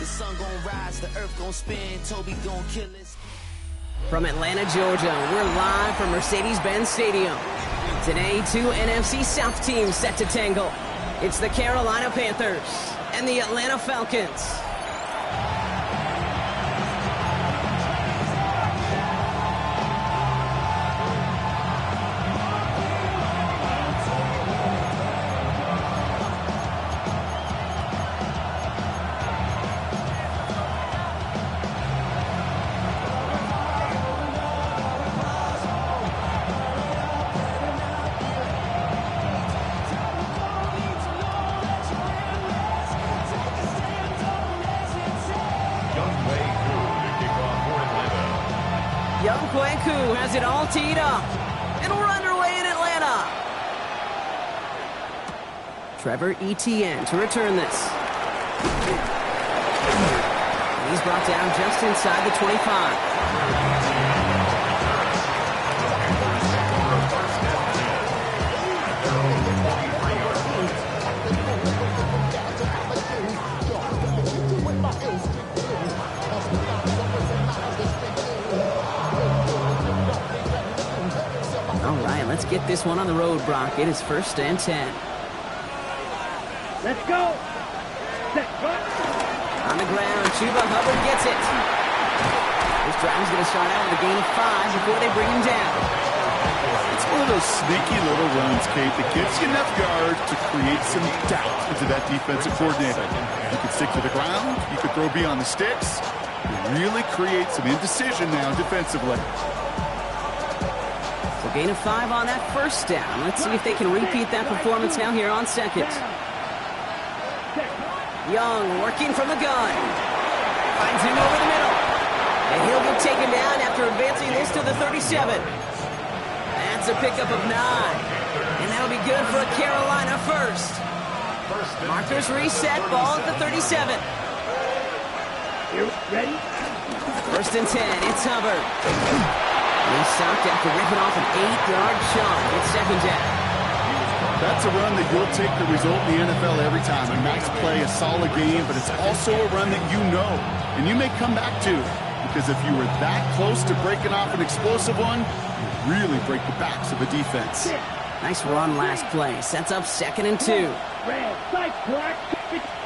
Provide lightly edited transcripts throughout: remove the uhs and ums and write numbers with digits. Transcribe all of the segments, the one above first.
sun gon' rise, the earth gon' spin, Toby gon' kill us. From Atlanta, Georgia, we're live from Mercedes-Benz Stadium. Today, two NFC South teams set to tangle. It's the Carolina Panthers and the Atlanta Falcons. Kweku has it all teed up, and we're underway in Atlanta. Trevor Etienne to return this. He's brought down just inside the 25. Let's get this one on the road, Brock. It is 1st and 10. Let's go. On the ground, Chuba Hubbard gets it. This drive's going to start out with a gain of 5 before they bring him down. It's one of those sneaky little runs, Kate, that gives you enough yards to create some doubt into that defensive coordinator. You could stick to the ground. You could throw beyond the sticks. You really create some indecision now defensively. Gain of 5 on that first down. Let's see if they can repeat that performance now here on second. Young working from the gun. Finds him over the middle. And he'll get taken down after advancing this to the 37. That's a pickup of 9. And that'll be good for a Carolina first. Markers reset, ball at the 37. You ready? 1st and 10, it's Hubbard. He's stopped after ripping off an 8-yard shot. It's 2nd down. That's a run that you'll take the result in the NFL every time. A nice play, a solid game, but it's also a run that you know, and you may come back to. Because if you were that close to breaking off an explosive one, you really break the backs of a defense. Nice run last play. Sets up 2nd and 2. Red, side clock.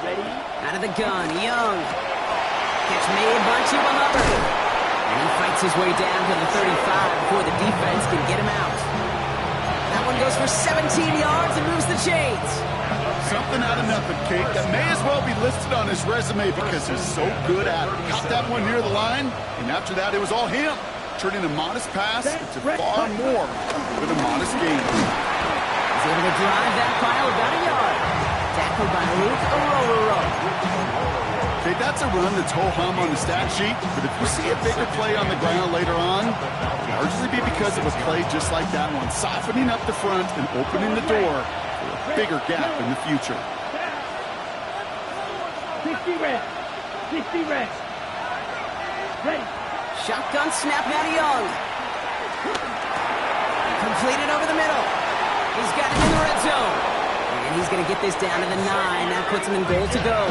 Ready? Out of the gun, Young. Catch made by Chuba Hubbard. And he fights his way down to the 35 before the defense can get him out. That one goes for 17 yards and moves the chains. Something out of nothing, Kate. That may as well be listed on his resume because he's so good at it. Caught that one near the line, and after that, it was all him. Turning a modest pass into far more than a modest gain. He's able to drive that pile about a yard. Tackled by Luke Ororo. Okay, that's a run that's ho-hum on the stat sheet, but if you see a bigger play on the ground later on, it'll largely be because of a play just like that one, softening up the front and opening the door for a bigger gap in the future. 60 red. 60 red. Ready. Shotgun snap now to Young. Completed over the middle. He's got it in the red zone. And he's going to get this down to the 9. That puts him in goal to go.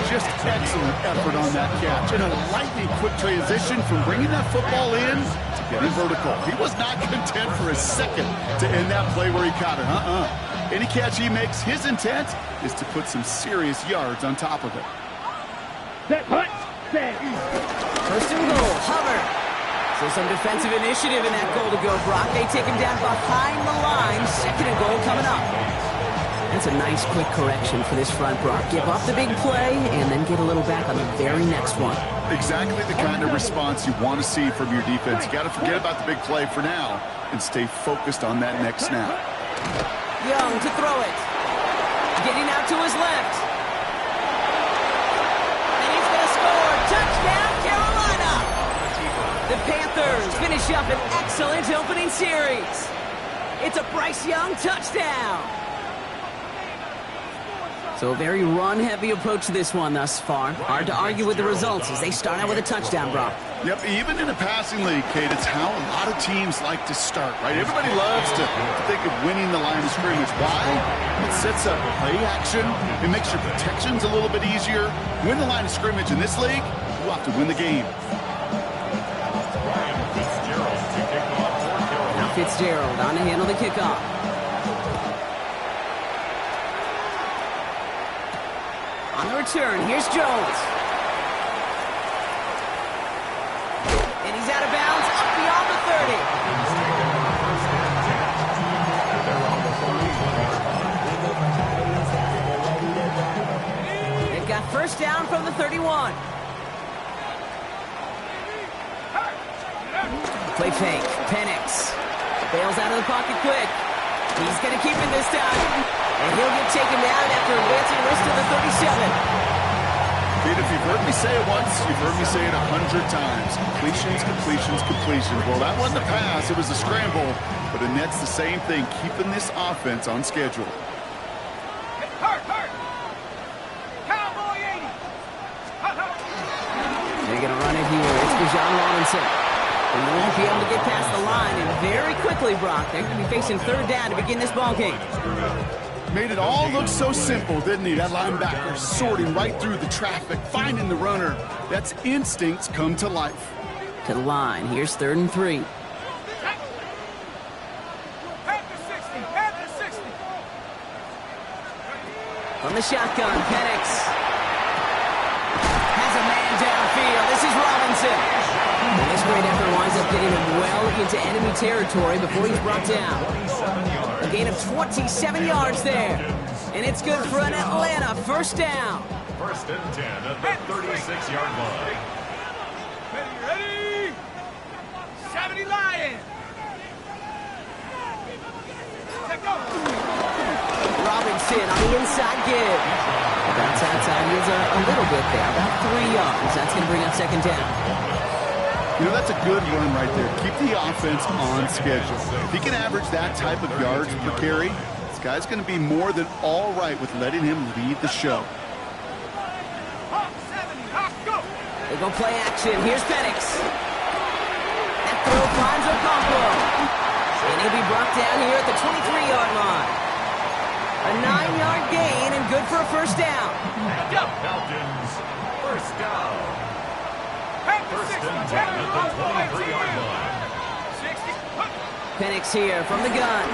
Just excellent effort on that catch. And a lightning quick transition from bringing that football in to getting vertical. He was not content for a second to end that play where he caught it. Any catch he makes, his intent is to put some serious yards on top of it. Set, punt, set. 1st and goal, Hubbard. So some defensive initiative in that goal to go, Brock. They take him down behind the line. 2nd and goal coming up. That's a nice quick correction for this front, Brock. Give up the big play and then get a little back on the very next one. Exactly the kind of response you want to see from your defense. You got to forget about the big play for now and stay focused on that next snap. Young to throw it. Getting out to his left. And he's going to score. Touchdown, Carolina! The Panthers finish up an excellent opening series. It's a Bryce Young touchdown. So a very run-heavy approach to this one thus far. Hard to argue with the results as they start out with a touchdown, Brock. Yep, even in a passing league, Kate, it's how a lot of teams like to start, right? Everybody loves to think of winning the line of scrimmage. Why? It sets up play action. It makes your protections a little bit easier. Win the line of scrimmage in this league, you have to win the game. Now Fitzgerald on to handle the kickoff. On the return, here's Jones. And he's out of bounds, up beyond the 30. They've got first down from the 31. Play fake, Penix. Bails out of the pocket quick. He's going to keep it this time. And he'll get taken down after advancing this to the 37. Dude, if you've heard me say it once, you've heard me say it 100 times. Completions, completions, completions. Well, that wasn't a pass. It was a scramble. But Annette's the same thing, keeping this offense on schedule. Cowboy 80. They're going to run it here. It's Bijan Robinson. And they won't be able to get past the line. And very quickly, Brock, they're going to be facing third down to begin this ballgame. Made it all look so simple, didn't he? That linebacker sorting right through the traffic, finding the runner. That's instincts come to life. To the line. Here's 3rd and 3. From the shotgun, Penix has a man downfield. This is Robinson. And this great effort winds up getting him well into enemy territory before he's brought down. A gain of 27 yards there. And it's good for an Atlanta first down. 1st and 10 at the 36-yard line. Ready? 70 Lion. Take over. Robinson on the inside give. Bounce outside. He is a little bit there. About 3 yards. That's going to bring up 2nd down. You know, that's a good run right there. Keep the offense on schedule. If he can average that type of yards per carry, this guy's going to be more than all right with letting him lead the show. They go play action. Here's Penix. That throw finds Ocampo. And he'll be brought down here at the 23-yard line. A 9-yard gain and good for a first down. Falcons, first down. 1st and 10 at the 23-yard line. Penix here from the gun.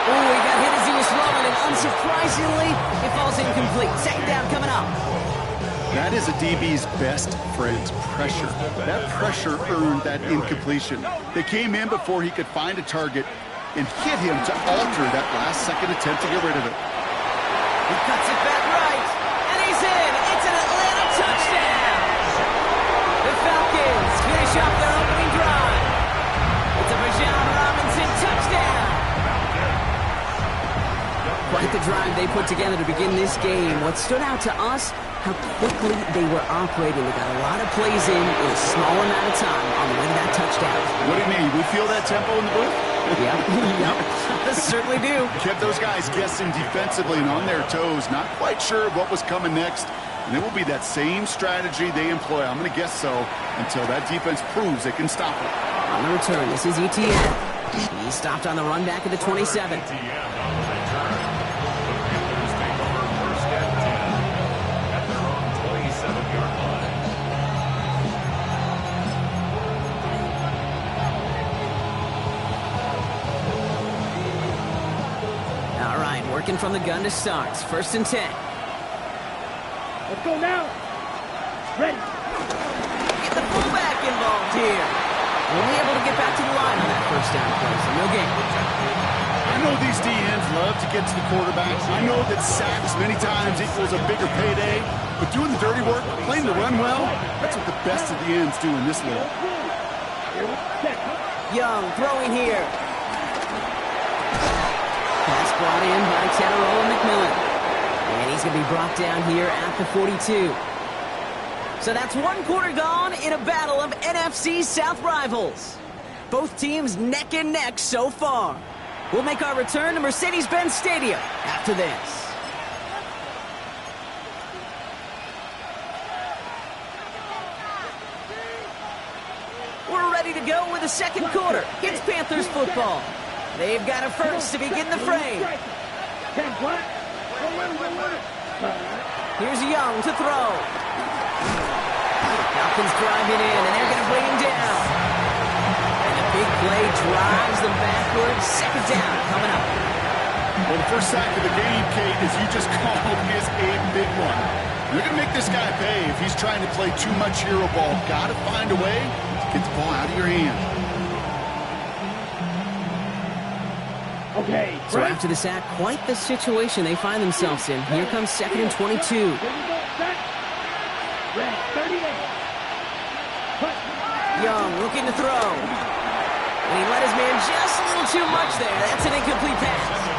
Oh, he got hit as he was throwing, and unsurprisingly, it falls incomplete. 2nd down coming up. That is a DB's best friend, pressure. That pressure earned that incompletion. They came in before he could find a target and hit him to alter that last-second attempt to get rid of it. He cuts it back right, and he's in. It's an Atlanta touchdown. The Falcons finish off their opening drive. It's a Bijan Robinson touchdown. Quite the drive they put together to begin this game. What stood out to us, how quickly they were operating. They got a lot of plays in a small amount of time on the way to that touchdown. What do you mean? We feel that tempo in the booth? Yep, certainly do. Kept those guys guessing defensively and on their toes, not quite sure what was coming next. And it will be that same strategy they employ, I'm going to guess so, until that defense proves they can stop it. On the return, this is ETN. He stopped on the run back at the 27. All right, working from the gun to start. 1st and 10. Let's go now. Ready. Get the fullback involved here. Only able to get back to the line on that first down play, so no gain. I know these DNs love to get to the quarterback. I know that sacks many times equals a bigger payday, but doing the dirty work, playing the run well, that's what the best of the ends do in this league. Young throwing here. Pass brought in by Tataroa McMillan. And he's going to be brought down here at the 42. So that's 1 quarter gone in a battle of NFC South rivals. Both teams neck and neck so far. We'll make our return to Mercedes-Benz Stadium after this. the second quarter. It's Panthers football. They've got a first to begin the frame. Here's Young to throw. Falcons driving in, and they're going to bring him down. And a big play drives them backwards. Second down coming up. Well, the first sack of the game, Kate, as you just called, is a big one. You're going to make this guy pay if he's trying to play too much hero ball. Got to find a way to get the ball out of your hand. Okay. So after the sack, quite the situation they find themselves in. Here comes 2nd and 22. Young looking to throw. And he let his man just a little too much there. That's an incomplete pass.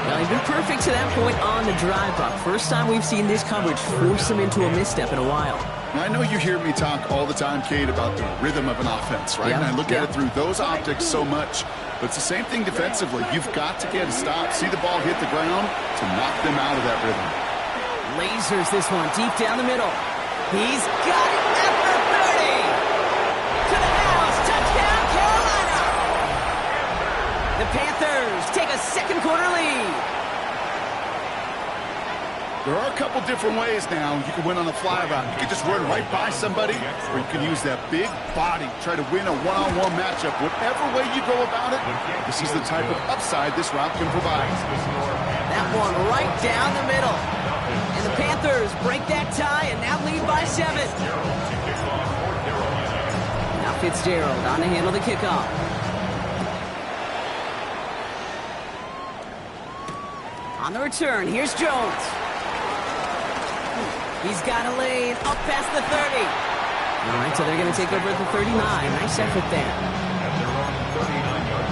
Well, he's been perfect to that point on the drive, Buck. First time we've seen this coverage force him into a misstep in a while. I know you hear me talk all the time, Kate, about the rhythm of an offense, right? Yeah. And I look at it through those optics so much. But it's the same thing defensively. You've got to get a stop, see the ball hit the ground to knock them out of that rhythm. Lasers this one deep down the middle. He's got it at the 30. To the house. Touchdown, Carolina. The Panthers take a second quarter lead. There are a couple different ways now. You can win on a fly route. You can just run right by somebody, or you can use that big body, try to win a one-on-one matchup. Whatever way you go about it, this is the type of upside this route can provide. That one right down the middle. And the Panthers break that tie and now lead by 7. Now Fitzgerald on to handle the kickoff. On the return, here's Jones. He's got a lane up past the 30. All right, so they're going to take over at the 39. Nice effort there. At their own 39-yard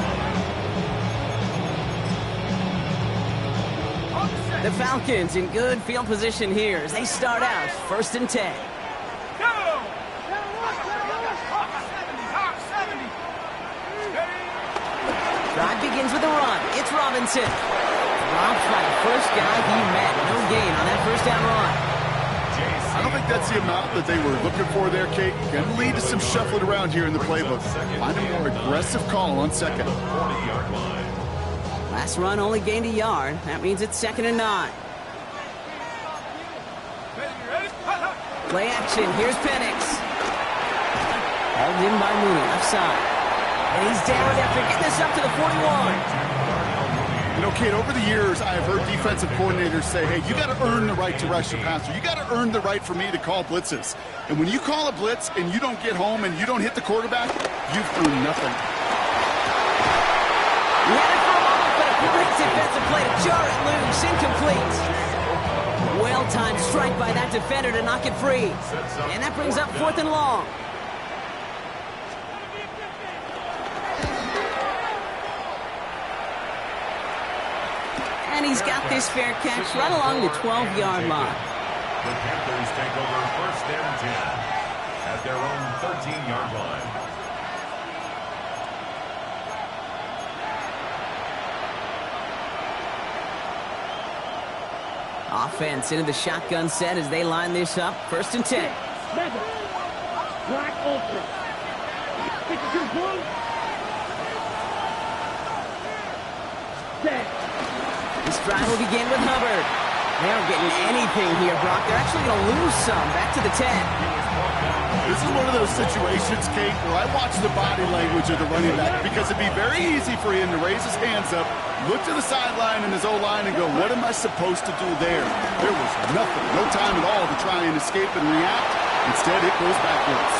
line. The Falcons in good field position here as they start out 1st and 10. Go! Top 70. Drive begins with a run. It's Robinson. Dropped by the first guy he met. No gain on that first down run. I don't think that's the amount that they were looking for there, Kate. Going to lead to some shuffling around here in the playbook. Find a more aggressive call on second. 40-yard line. Last run only gained a yard. That means it's 2nd and 9. Play action. Here's Penix. Hauled in by Mooney, left side. And he's down after getting this up to the 41. You know, Kate, over the years, I have heard defensive coordinators say, hey, you got to earn the right to rush your passer. You got to earn the right for me to call blitzes. And when you call a blitz and you don't get home and you don't hit the quarterback, you've earned nothing. He had it for a moment, but a great defensive play to jar it loose. Incomplete. Well-timed strike by that defender to knock it free. And that brings up 4th and long. And he's got this fair catch right along the 12-yard line. The Panthers take over 1st and 10 at their own 13-yard line. Offense into the shotgun set as they line this up. 1st and 10. Black Ultra. 52 blue. Set. This drive will begin with Hubbard. They aren't getting anything here, Brock. They're actually going to lose some. Back to the 10. This is one of those situations, Kate, where I watch the body language of the running back because it'd be very easy for him to raise his hands up, look to the sideline and his O-line and go, what am I supposed to do there? There was nothing, no time at all to try and escape and react. Instead, it goes backwards.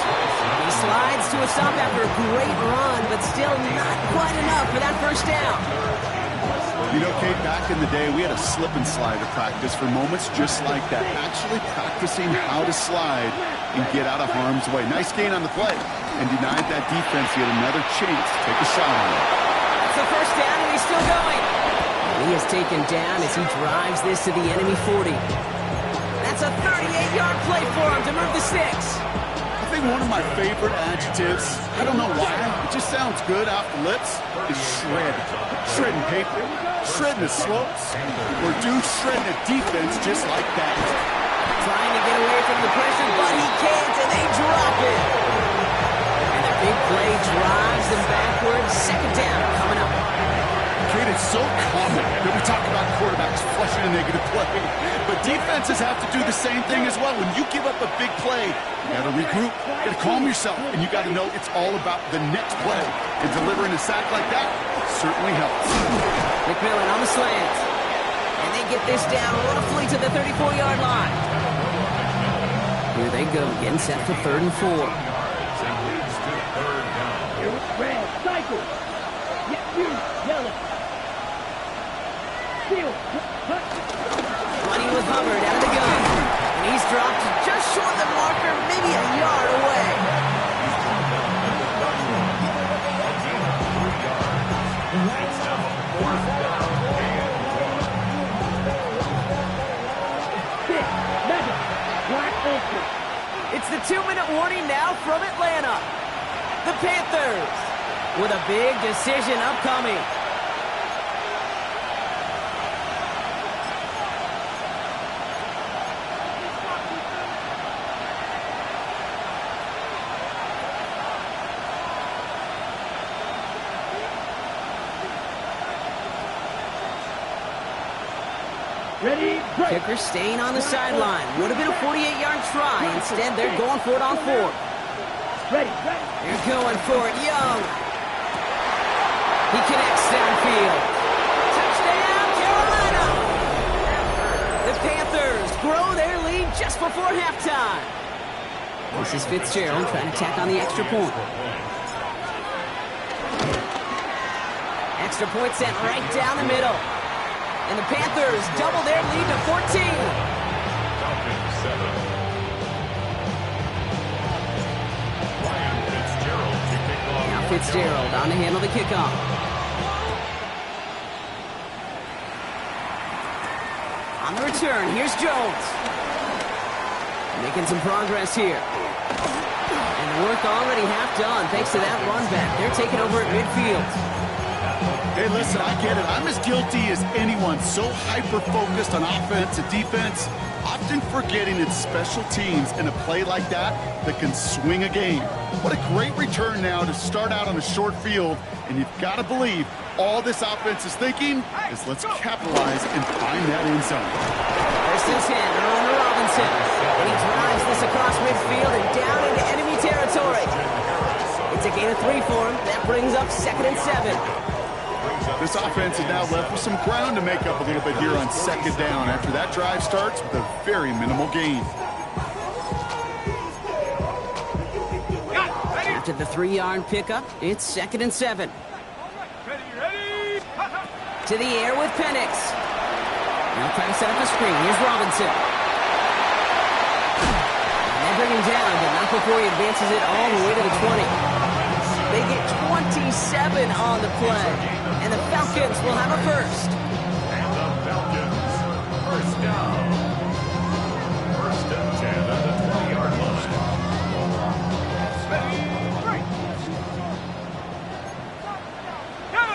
He slides to a stop after a great run, but still not quite enough for that first down. You know, Kate, back in the day, we had a slip and slide to practice for moments just like that. Actually practicing how to slide and get out of harm's way. Nice gain on the play and denied that defense yet another chance to take a shot on it. That's the first down, and he's still going. He is taken down as he drives this to the enemy 40. That's a 38-yard play for him to move the sticks. I think one of my favorite adjectives, I don't know why, it just sounds good off the lips, is shred. Shredding paper, shredding the slopes, or shredding a defense just like that. Trying to get away from the pressure, but he can't, and they drop it. And a big Play drives them backwards. Second down coming up. Kate, it's so common that we talk about quarterbacks flushing a negative play, but defenses have to do the same thing as well. When you give up a big play, you got to regroup, you got to calm yourself, and you got to know it's all about the next play. And delivering a sack like that certainly helps. McMillan on the slant. And they get this down roughly to the 34-yard line. Here they go, getting set for 3rd and 4. Red, cycle. Yes, you, yellow. Steal. Running with Hubbard out of the gun. And he's dropped just short of the marker, maybe a yard away. It's the 2-minute warning now from Atlanta. The Panthers with a big decision upcoming. Ready, break. Kicker staying on the sideline. Would have been a 48-yard try. Instead, they're going for it on 4. Ready. They're going for it. Young. He connects downfield. Touchdown, Carolina. The Panthers grow their lead just before halftime. This is Fitzgerald trying to tack on the extra point. Extra point sent right down the middle. And the Panthers double their lead to 14. Now Fitzgerald on to handle the kickoff. On the return, here's Jones. Making some progress here. And the work already half done thanks to that run back. They're taking over at midfield. Hey, listen, I get it. I'm as guilty as anyone. So hyper-focused on offense and defense, often forgetting it's special teams in a play like that can swing a game. What a great return now to start out on a short field, and you've got to believe all this offense is thinking is let's capitalize and find that end zone. First and 10, on to Robinson. And he drives this across midfield and down into enemy territory. It's a gain of 3 for him. That brings up 2nd and 7. This offense is now left with some ground to make up a little bit here on 2nd down after that drive starts with a very minimal gain. After the 3-yard pickup, it's 2nd and 7. Ready. To the air with Penix. Now trying to set up the screen. Here's Robinson. And they bring him down, but not before he advances it all the way to the 20. They get 27 on the play. And the Falcons will have a first. And the Falcons, first down. 1st and 10 at the 20-yard line. Ready, break. Go.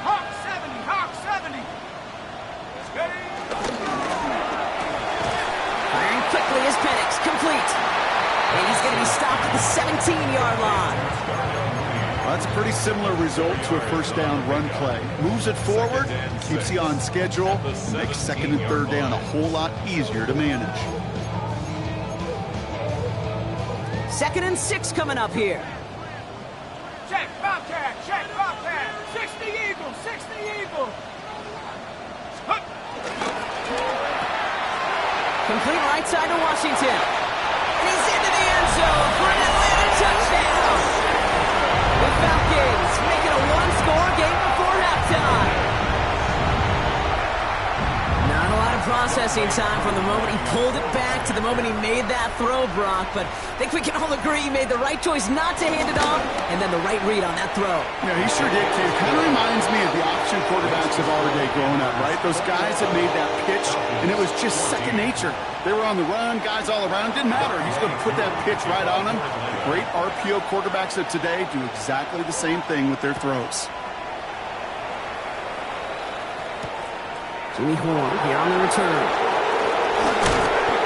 Hawk 70. Ready. Firing quickly is Penix. Complete. And he's going to be stopped at the 17-yard line. Well, that's a pretty similar result to a first down run play. Moves it forward, keeps you on schedule, makes 2nd and 3rd down a whole lot easier to manage. 2nd and 6 coming up here. Check, Bobcat. 60 Eagle. Complete right side to Washington. And he's into the end zone for an Atlanta touchdown. The Falcons make it a 1-score game before halftime. Not a lot of processing time from the moment he pulled it back to the moment he made that throw, Brock. But I think we can all agree he made the right choice not to hand it off, and then the right read on that throw. Yeah, he sure did, Kate. Kind of reminds me of the option quarterbacks of our day growing up, right? Those guys that made that pitch, and it was just second nature. They were on the run, guys all around. Didn't matter. He's going to put that pitch right on them. The great RPO quarterbacks of today do exactly the same thing with their throws. Jimmy Horn here on the return.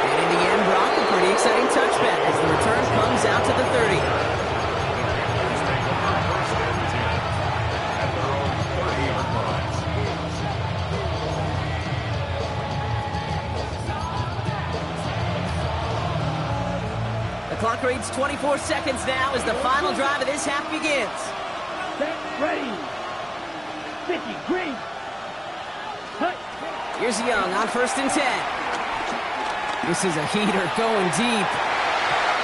And in the end, Brock, a pretty exciting touchback as the return comes out to the 30. clock reads 24 seconds now as the final drive of this half begins. Set, ready. 50, green. Cut. Here's Young on 1st and 10. This is a heater going deep.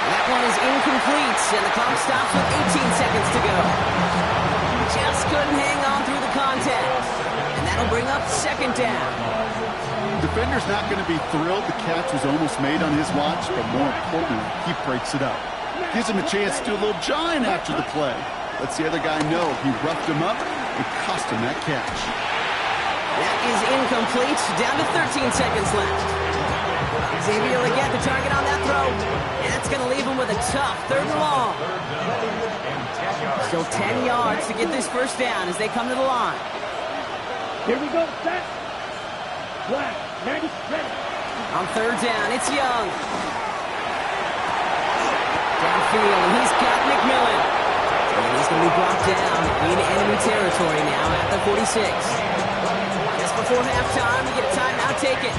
That one is incomplete, and the clock stops with 18 seconds to go. Just couldn't hang on through the contact. And that'll bring up 2nd down. Defender's not going to be thrilled the catch was almost made on his watch, but more importantly, he breaks it up. Gives him a chance to do a little jawing after the play. Lets the other guy know he roughed him up and cost him that catch. That is incomplete. Down to 13 seconds left. Xavier will get the target on that throw. And that's going to leave him with a tough 3rd and long. Still 10 yards to get this 1st down as they come to the line. Here we go, set. Black, 97. On 3rd down, it's Young. Downfield, and he's got McMillan. And he's going to be brought down in enemy territory now at the 46. Just before halftime, we get a timeout taken.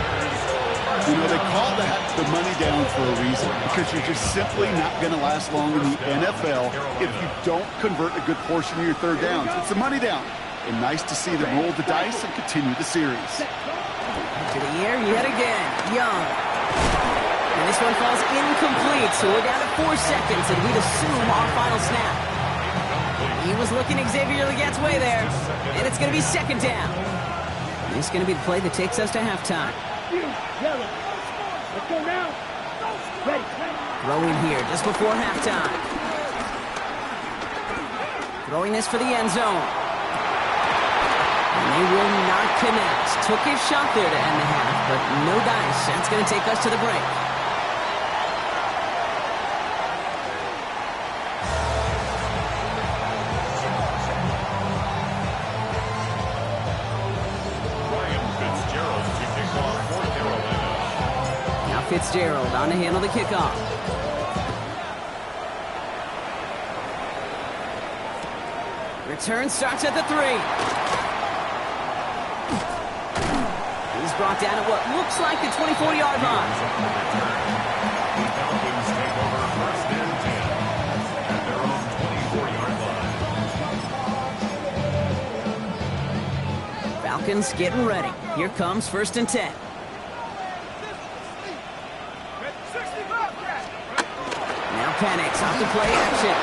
You know, they call that the money down for a reason, because you're just simply not going to last long in the NFL if you don't convert a good portion of your 3rd downs. It's a money down. And nice to see them roll the dice and continue the series. To the air yet again, Young. And this one falls incomplete, so we're down to 4 seconds, and we'd assume our final snap. He was looking Xavier Legette's way there, and it's going to be 2nd down. This is going to be the play that takes us to halftime. Yellow. Let's go now. Ready. Throwing here just before halftime. Throwing this for the end zone. And they will not connect. Took his shot there to end the half, but no dice. That's going to take us to the break. Fitzgerald on to handle the kickoff. Return starts at the 3. He's brought down at what looks like the 24-yard line. Falcons take over 1st and 10 at their own 24-yard line. Falcons getting ready. Here comes 1st and 10. Penix off the play action.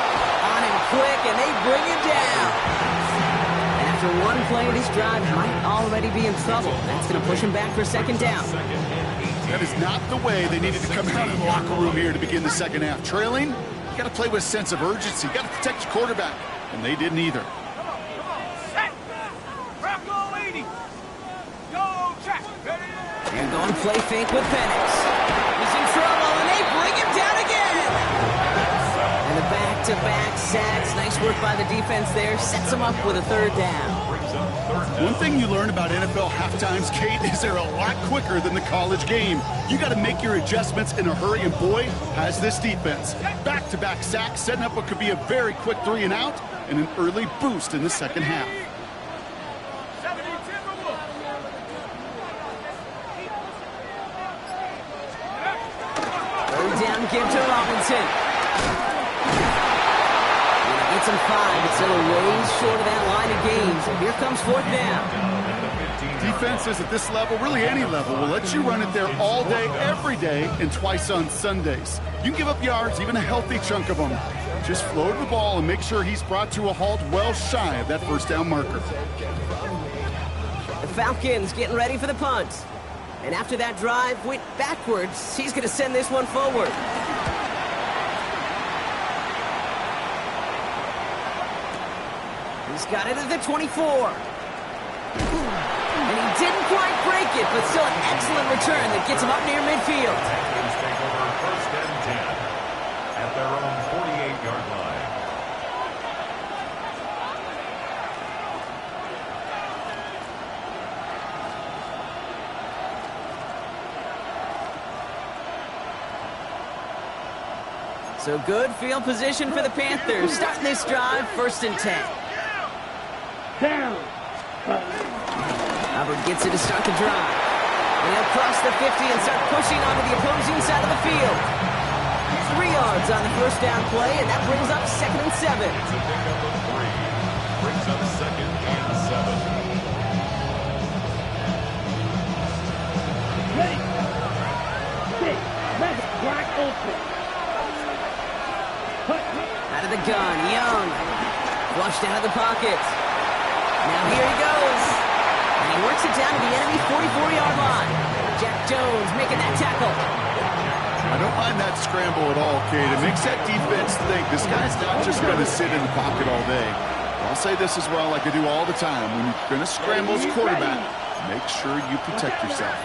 On him quick, and they bring him down. And after one play, this drive might already be in trouble. That's going to push him back for 2nd down. That is not the way they needed to come out of the locker room here to begin the 2nd half. Trailing, you got to play with a sense of urgency. You got to protect your quarterback, and they didn't either. Set. Rocco 80. Go, check. Ready. They're going play fake with Penix. He's in trouble, and they bring him down again. And the back-to-back sacks. Nice work by the defense there. Sets them up with a 3rd down. One thing you learn about NFL halftimes, Kate, is they're a lot quicker than the college game. You got to make your adjustments in a hurry, and boy, has this defense. Back-to-back sacks, setting up what could be a very quick 3 and out, and an early boost in the 2nd half. 72. Third down, give to Robinson. Gets him 5, but still a ways short of that line of games. And here comes 4th down. Defenses at this level, really any level, will let you run it there all day, every day, and twice on Sundays. You can give up yards, even a healthy chunk of them. Just float the ball and make sure he's brought to a halt well shy of that 1st down marker. The Falcons getting ready for the punt. And after that drive went backwards, he's going to send this one forward. He's got it at the 24. And he didn't quite break it, but still an excellent return that gets him up near midfield. Falcons take over 1st and 10 at their own 48-yard line. So good field position for the Panthers. Starting this drive, 1st and 10. Down. Hubbard gets it to start the drive. And he'll cross the 50 and start pushing onto the opposing side of the field. 3 yards on the first down play, and that brings up 2nd and 7. It's a pickup of 3. Brings up 2nd and 7. Ready. Six. Left. Black open. Out of the gun, Young. Flushed out of the pocket. Now here he goes. And he works it down to the enemy 44-yard line. Jack Jones making that tackle. I don't mind that scramble at all, Kate. It makes that defense think this guy's not just going to sit in the pocket all day. I'll say this as well, like I do all the time. When you're going to scramble as quarterback, make sure you protect yourself.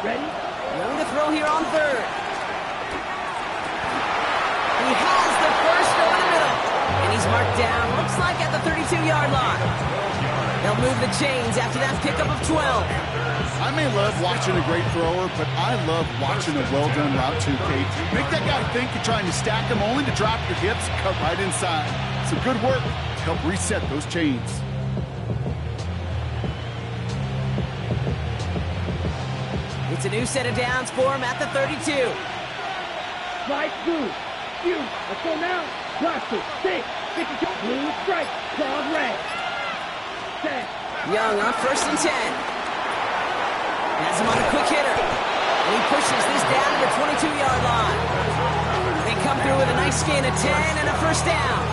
Ready? Young to throw here on 3rd. He has the first over the middle. And he's marked down, looks like at the 32-yard line. They'll move the chains after that pickup of 12. I may love watching a great thrower, but I love watching a well-done route too, Kate. Make that guy think you're trying to stack him only to drop your hips and cut right inside. Some good work to help reset those chains. It's a new set of downs for him at the 32. Slide through. You. Let's go now. Blaster. 6. 52. Blue stripe. Dog red. 10. Young on 1st and 10. Has him on a quick hitter. And he pushes this down to the 22-yard line. They come through with a nice gain of 10 and a first down.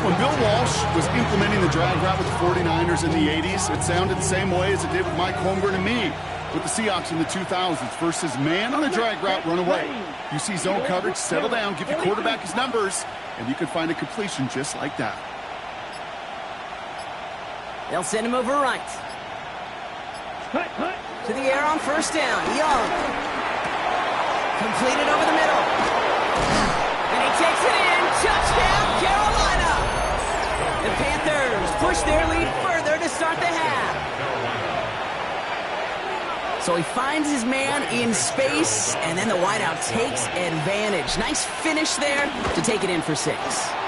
When Bill Walsh was implementing the drag route with the 49ers in the 80s, it sounded the same way as it did with Mike Holmgren and me with the Seahawks in the 2000s versus man on a drag route, run away. You see zone coverage, settle down, give your quarterback his numbers, and you can find a completion just like that. They'll send him over right. To the air on 1st down. Young. Completed over the middle. And he takes it in. Touchdown, Carolina. The Panthers push their lead further to start the half. So he finds his man in space, and then the wideout takes advantage. Nice finish there to take it in for 6.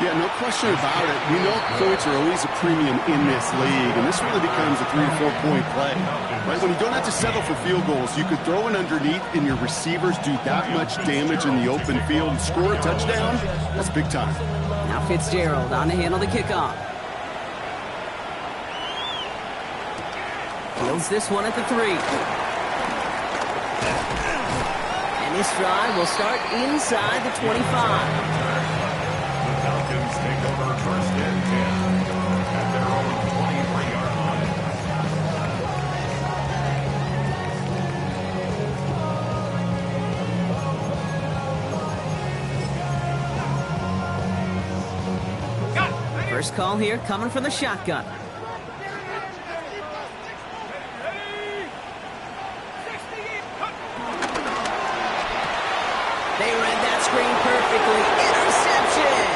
Yeah, no question about it. We know points are always a premium in this league, and this really becomes a 3 to 4 point play. Right? When you don't have to settle for field goals, you could throw it underneath, and your receivers do that much damage in the open field and score a touchdown. That's big time. Now Fitzgerald on to handle the kickoff. Fields this one at the 3. And this drive will start inside the 25. The Falcons take over 1st and 10 at their own 23-yard line. First call here coming from the shotgun. They read that screen perfectly. Interception!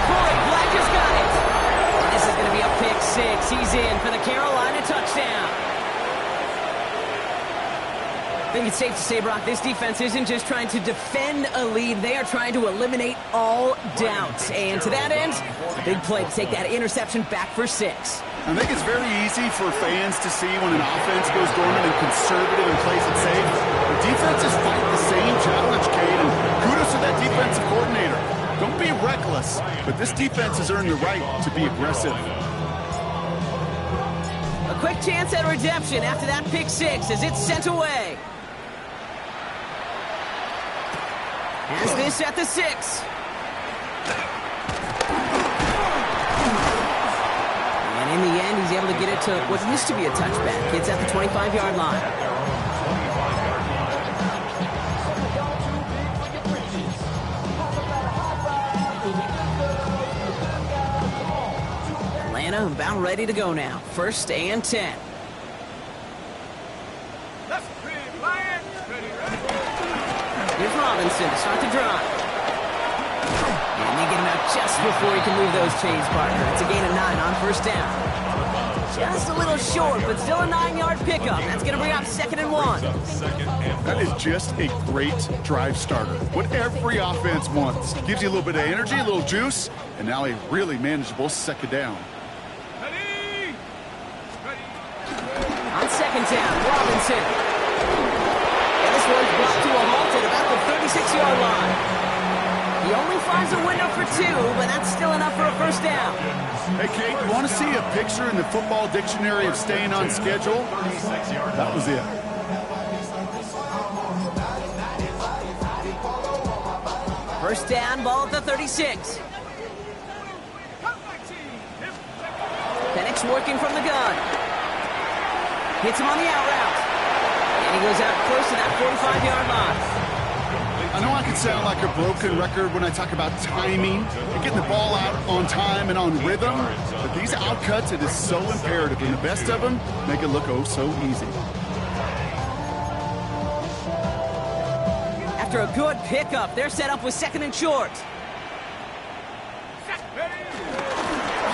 Corey Black has got it. And this is going to be a pick 6. He's in for the Carolina touchdown. I think it's safe to say, Brock, this defense isn't just trying to defend a lead. They are trying to eliminate all doubt. And to that end, a big play to take that interception back for 6. I think it's very easy for fans to see when an offense goes dormant and conservative and plays it safe. The defenses fight the same challenge, Kate, and kudos to that defensive coordinator. Don't be reckless, but this defense has earned the right to be aggressive. A quick chance at redemption after that pick 6 as it's sent away. Has this at the 6. And in the end, he's able to get it to what used to be a touchback. It's at the 25-yard line. Atlanta about ready to go now. 1st and 10. Here's Robinson to start the drive. And they get him out just before he can move those chains, partner. It's a gain of 9 on 1st down. Just a little short, but still a 9-yard pickup. That's going to bring up 2nd and 1. That is just a great drive starter. What every offense wants. Gives you a little bit of energy, a little juice, and now a really manageable 2nd down. On 2nd down, Robinson. And this one's brought to a halt at about the 36-yard line. He only finds a window for 2, but that's still enough for a first down. Hey, Kate, you want to see a picture in the football dictionary of staying on schedule? That was it. First down, ball at the 36. Penix working from the gun. Hits him on the out route. And he goes out close to that 45-yard line. I know I can sound like a broken record when I talk about timing and getting the ball out on time and on rhythm, but these out cuts, it is so imperative, and the best of them make it look oh so easy. After a good pickup, they're set up with second and short.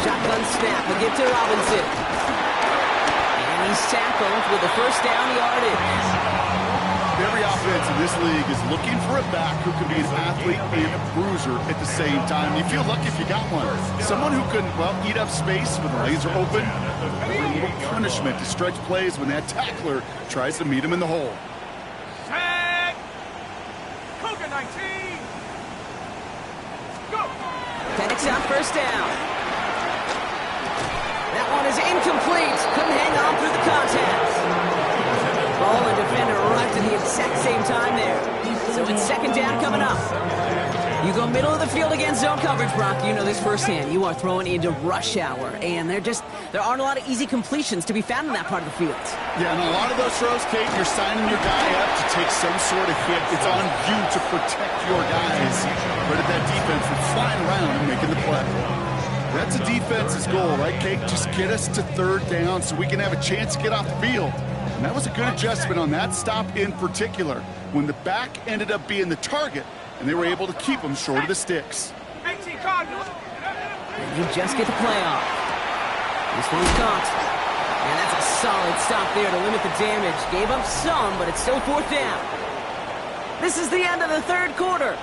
Shotgun snap, will get to Robinson. And he's tackled with a first down yardage. Every offense in this league is looking for a back who can be an athlete and a bruiser at the same time. You feel lucky if you got one. Someone who can, well, eat up space when the lanes are open. Or a little punishment to stretch plays when that tackler tries to meet him in the hole. Set. Cougar 19. Go. Penix out first down. That one is incomplete. Couldn't hang on through the contact. Ball and defender arrived at the exact same time there. So it's second down coming up. You go middle of the field against zone coverage, Brock. You know this firsthand. You are throwing into rush hour, and there aren't a lot of easy completions to be found in that part of the field. Yeah, and a lot of those throws, Kate, you're signing your guy up to take some sort of hit. It's on you to protect your guys. But at that defense, we're flying around and making the play. That's a defense's goal, right, Kate? Just get us to third down so we can have a chance to get off the field. And that was a good adjustment on that stop in particular, when the back ended up being the target, and they were able to keep him short of the sticks. 18 Cardinals. And you just get the play off. This one's caught. And that's a solid stop there to limit the damage. Gave up some, but it's still fourth down. This is the end of the third quarter.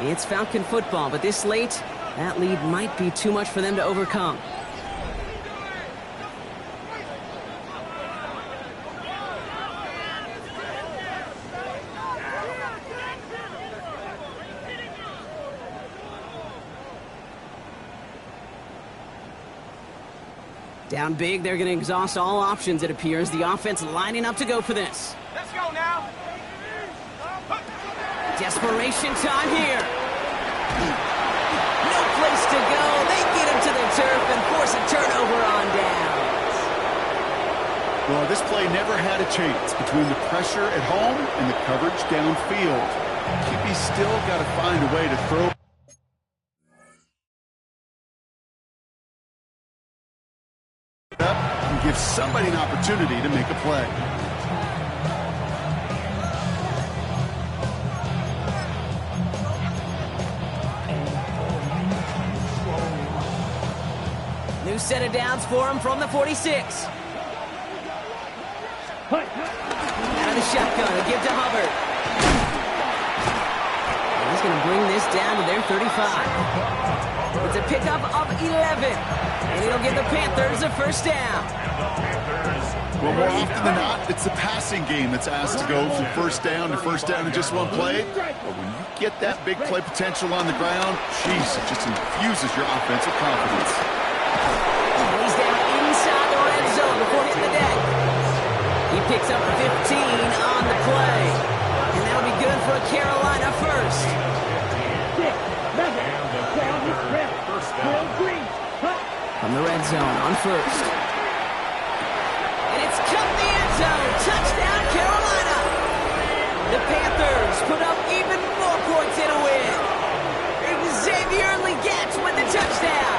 It's Falcon football, but this late, that lead might be too much for them to overcome. Down big, they're going to exhaust all options, it appears. The offense lining up to go for this. Let's go now. Desperation time here. No place to go. They get him to the turf and force a turnover on downs. Well, this play never had a chance between the pressure at home and the coverage downfield. Kippy's still got to find a way to throw. Up and give somebody an opportunity to make a play. New set of downs for him from the 46. Out of the shotgun, a give to Hubbard. And he's going to bring this down to their 35. It's a pickup of 11. And he'll give the Panthers a first down. Well, more often than not, it's the passing game that's asked to go from first down in just one play. But when you get that big play potential on the ground, geez, it just infuses your offensive confidence. And he's down inside the red zone before hitting the deck. He picks up 15 on the play. And that'll be good for a Carolina first. From the red zone on first. And it's cut the end zone. Touchdown, Carolina. The Panthers put up even more points in a win. Xavier Legette with the touchdown.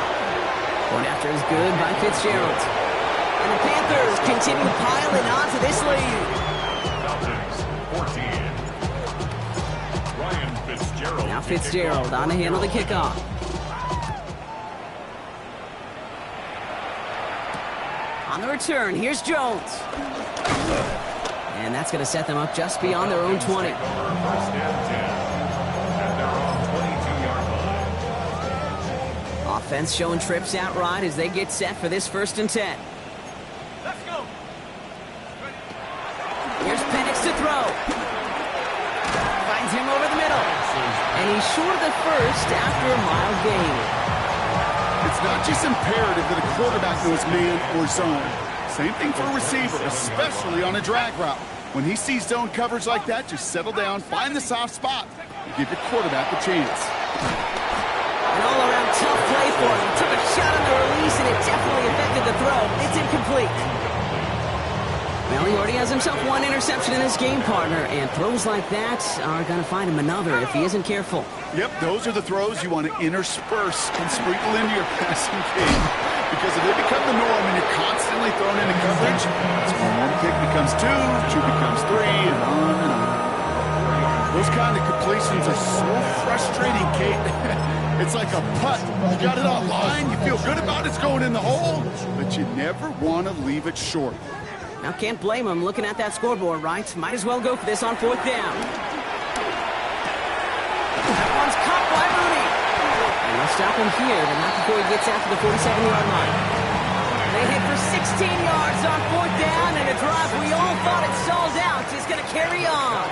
Point after is good by Fitzgerald. And the Panthers continue piling on to this lead. Falcons 14. Ryan Fitzgerald. Now Fitzgerald on to handle the kickoff. On the return, here's Jones. And that's going to set them up just beyond their own 20. First and 10. At their own 22-yard line. Offense showing trips out right as they get set for this 1st and 10. Let's go. Here's Penix to throw. him over the middle. And he's short of the first after a mild gain. It's not just imperative that a quarterback knows man or zone. Same thing for a receiver, especially on a drag route. When he sees zone coverage like that, just settle down, find the soft spot, and give your quarterback a chance. An all-around tough play for him. Took a shot on the release, and it definitely affected the throw. It's incomplete. Well, he already has himself one interception in his game, partner, and throws like that are going to find him another if he isn't careful. Yep, those are the throws you want to intersperse and sprinkle into your passing game. Because if they become the norm and you're constantly thrown into coverage, that's when one pick becomes two becomes three, and on and on. Those kind of completions are so frustrating, Kate. It's like a putt. You got it on line, you feel good about it's going in the hole, but you never want to leave it short. Now, can't blame him looking at that scoreboard, right? Might as well go for this on 4th down. That one's caught by Mooney. And they'll stop him here, but not before he gets out to the 47-yard line. They hit for 16 yards on 4th down, and a drive we all thought it stalled out is going to carry on.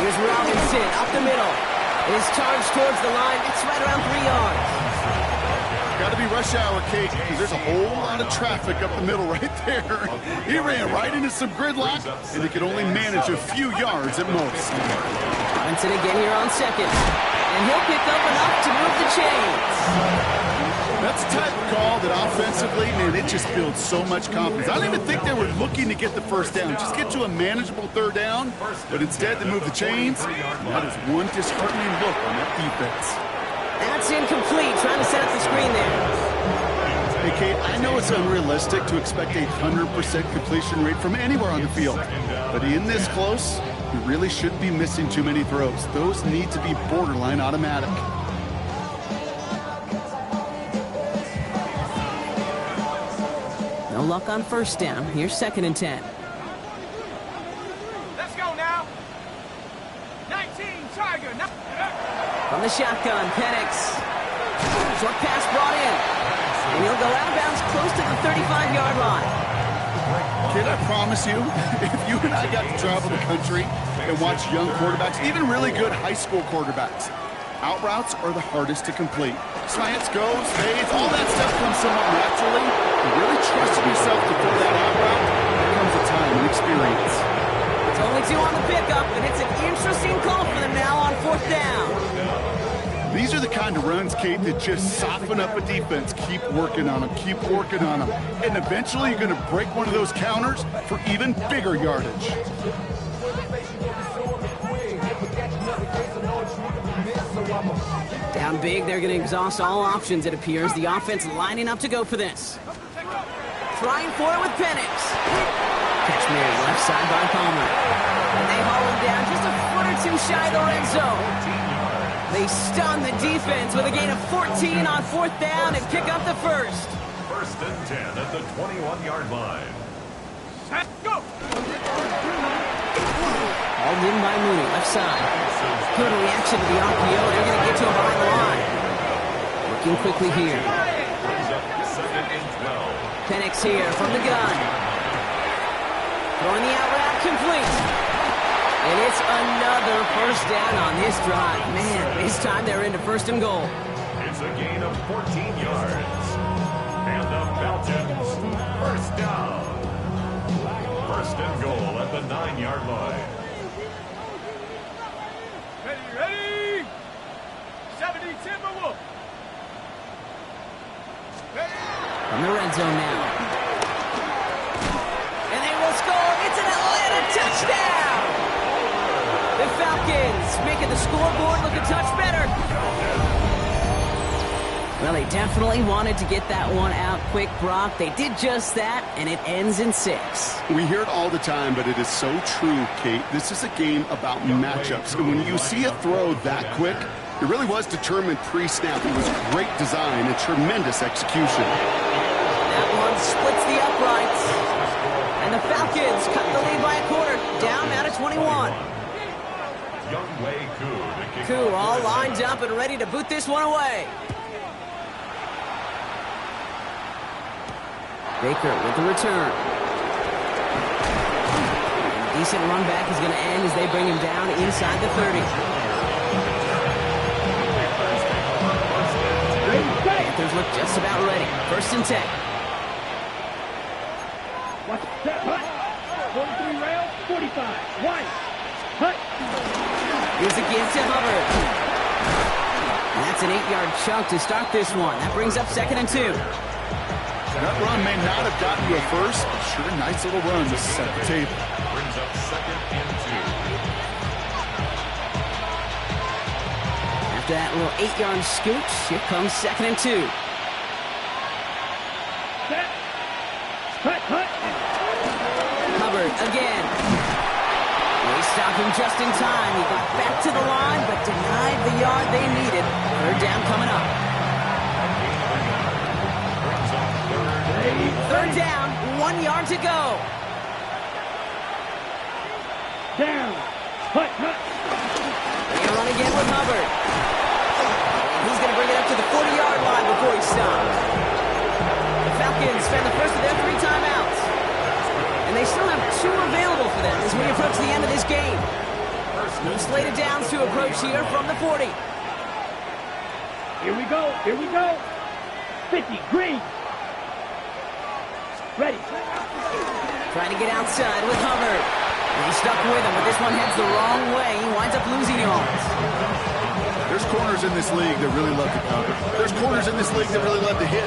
Here's Robinson up the middle. His charge towards the line. It's right around 3 yards. Got to be rush hour, Kate, because there's a whole lot of traffic up the middle right there. He ran right into some gridlock, and he could only manage a few yards at most. Robinson again here on 2nd. And he'll pick up enough to move the chains. That's the type of call that offensively, man, it just builds so much confidence. I don't even think they were looking to get the first down. Just get to a manageable 3rd down, but instead they move the chains. And that is one disheartening look on that defense. That's incomplete, trying to set up the screen there. Hey, Kate, I know it's unrealistic to expect a 100% completion rate from anywhere on the field, but in this close, you really shouldn't be missing too many throws. Those need to be borderline automatic. No luck on 1st down. Here's 2nd and 10. Let's go now. 19, Tiger. From the shotgun, Penix. Short pass brought in. And he'll go out of bounds close to the 35-yard line. Kid, I promise you, if you and I got to travel the country and watch young quarterbacks, even really good high school quarterbacks, out routes are the hardest to complete. Slants, goes, fades, all that stuff comes somewhat naturally. But really trusting yourself to throw that out route, there comes a time and experience. It's only 2 on the pickup, and it's an interesting call for them now on 4th down. These are the kind of runs, Kate, that just soften up a defense. Keep working on them, keep working on them. And eventually you're going to break one of those counters for even bigger yardage. Down big, they're going to exhaust all options, it appears. The offense lining up to go for this. Trying for it with Penix. Catch made left side by Palmer. And they haul him down just a foot or two shy of the red zone. They stun the defense with a gain of 14 on 4th down and pick up the first. 1st and 10 at the 21-yard line. Let's go. Hauled in by Mooney, left side. Good reaction to the RPO. They're going to get to him behind the line. Looking quickly here. 2nd and 12. Penix here from the gun. Throwing the out route complete. And it's another 1st down on this drive. Man, this time they're into 1st and goal. It's a gain of 14 yards. And the Falcons, 1st down. 1st and goal at the 9-yard line. Ready? 70 Timberwolf. From the red zone now. And they will score. It's an Atlanta touchdown. The Falcons making the scoreboard look a touch better. Well, they definitely wanted to get that one out quick, Brock. They did just that, and it ends in 6. We hear it all the time, but it is so true, Kate. This is a game about matchups. And when you see a throw that quick, it really was determined pre-snap. It was great design and tremendous execution. That one splits the uprights. And the Falcons cut the lead by a quarter, down out of 21. Koo all lined up and ready to boot this one away. Baker with the return. Decent run back is going to end as they bring him down inside the 30. Panthers look just about ready. 1st and 10. Watch that hut. 43 rail, 45. One. Hut. Here's a give to Hubbard. And that's an 8-yard chunk to start this one. That brings up 2nd and 2. That run may not have gotten you a first, but sure, a nice little run to set the table. Brings up 2nd and 2. After that little 8-yard scooch, here comes 2nd and 2. Set. Hut, hut. Hubbard again. They stopped him just in time. He got back to the line, but denied the yard they needed. 3rd down coming up. 3rd down, 1 yard to go. Down. Hut, hut. They run again with Hubbard. And he's going to bring it up to the 40-yard line before he stops. The Falcons spend the first of their 3 timeouts. And they still have 2 available for them as we approach the end of this game. No slated downs to approach here from the 40. Here we go. Here we go. 50. Green. Ready. Trying to get outside with Hubbard. And he's stuck with him, but this one heads the wrong way. He winds up losing yards. There's corners in this league that really love to cover. There's corners in this league that really love to hit.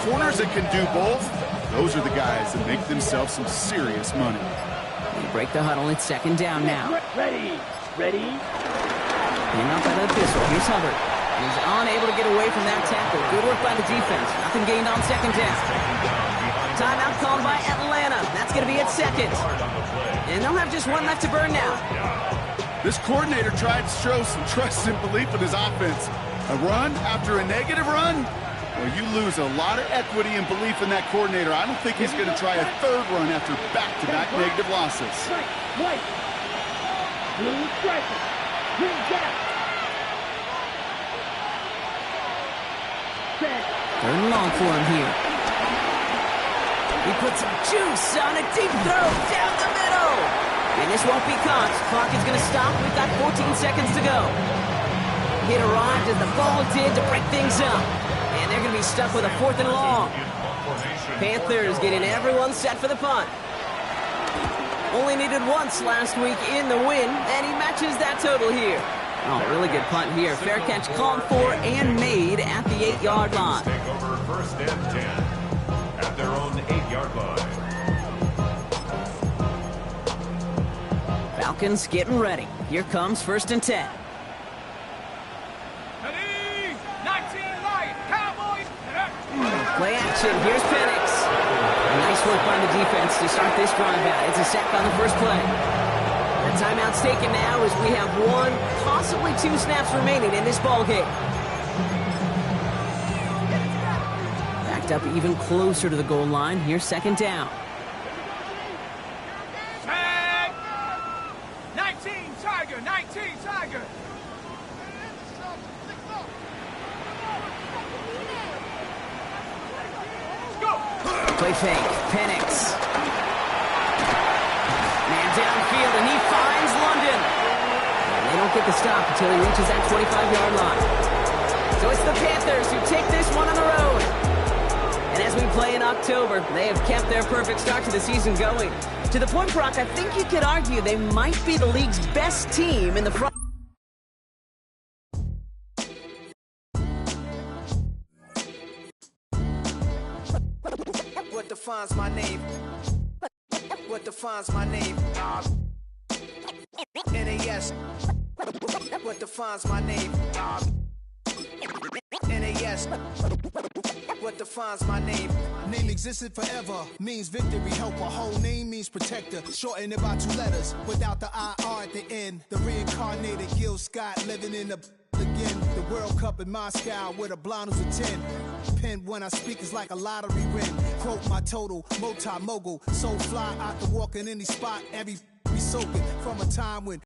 Corners that can do both, those are the guys that make themselves some serious money. They break the huddle. It's 2nd down now. Ready. Ready. And up out of the pistol. Here's Hubbard. He's unable to get away from that tackle. Good work by the defense. Nothing gained on 2nd down. Timeout called by Atlanta. That's going to be at 2nd. And they'll have just 1 left to burn now. This coordinator tried to show some trust and belief in his offense. A run after a negative run? Well, you lose a lot of equity and belief in that coordinator. I don't think he's going to try a 3rd run after back-to-back negative losses. White. Blue striker. Green gap. Set. 3rd and long for him here. He puts some juice on a deep throw down the middle. And this won't be caught. Clock is going to stop. We've got 14 seconds to go. Hit arrived as the ball did to break things up. And they're going to be stuck with a 4th and long. Panthers getting everyone set for the punt. Only needed once last week in the win, and he matches that total here. Oh, really good punt here. Fair catch called for and made at the 8-yard line. Takeover 1st and 10 at their own 8-yard line. Falcons getting ready. Here comes 1st and 10. Play action. Here's Penix. Nice work by the defense to start this drive out. It's a sack on the first play. The timeout's taken now as we have 1, possibly 2 snaps remaining in this ball game. Backed up even closer to the goal line. Here's 2nd down. 19 Tiger. 19 Tiger. Play fake. Penix. Man downfield, and he finds London. And they don't get the stop until he reaches that 25-yard line. So it's the Panthers who take this one on the road. And as we play in October, they have kept their perfect start to the season going. To the point, Brock, I think you could argue they might be the league's best team in the front. What defines my name? What defines my name? NAS. What defines my name? NAS. What defines my name? Name existed forever, means victory, helper. Whole name means protector. Shortened it by 2 letters, without the IR at the end. The reincarnated Gil Scott living in the again. The World Cup in Moscow with a blind who's a 10. Pen when I speak is like a lottery win. Quote my total, multi-mogul. So fly out the walk in any spot, every be soaking from a time when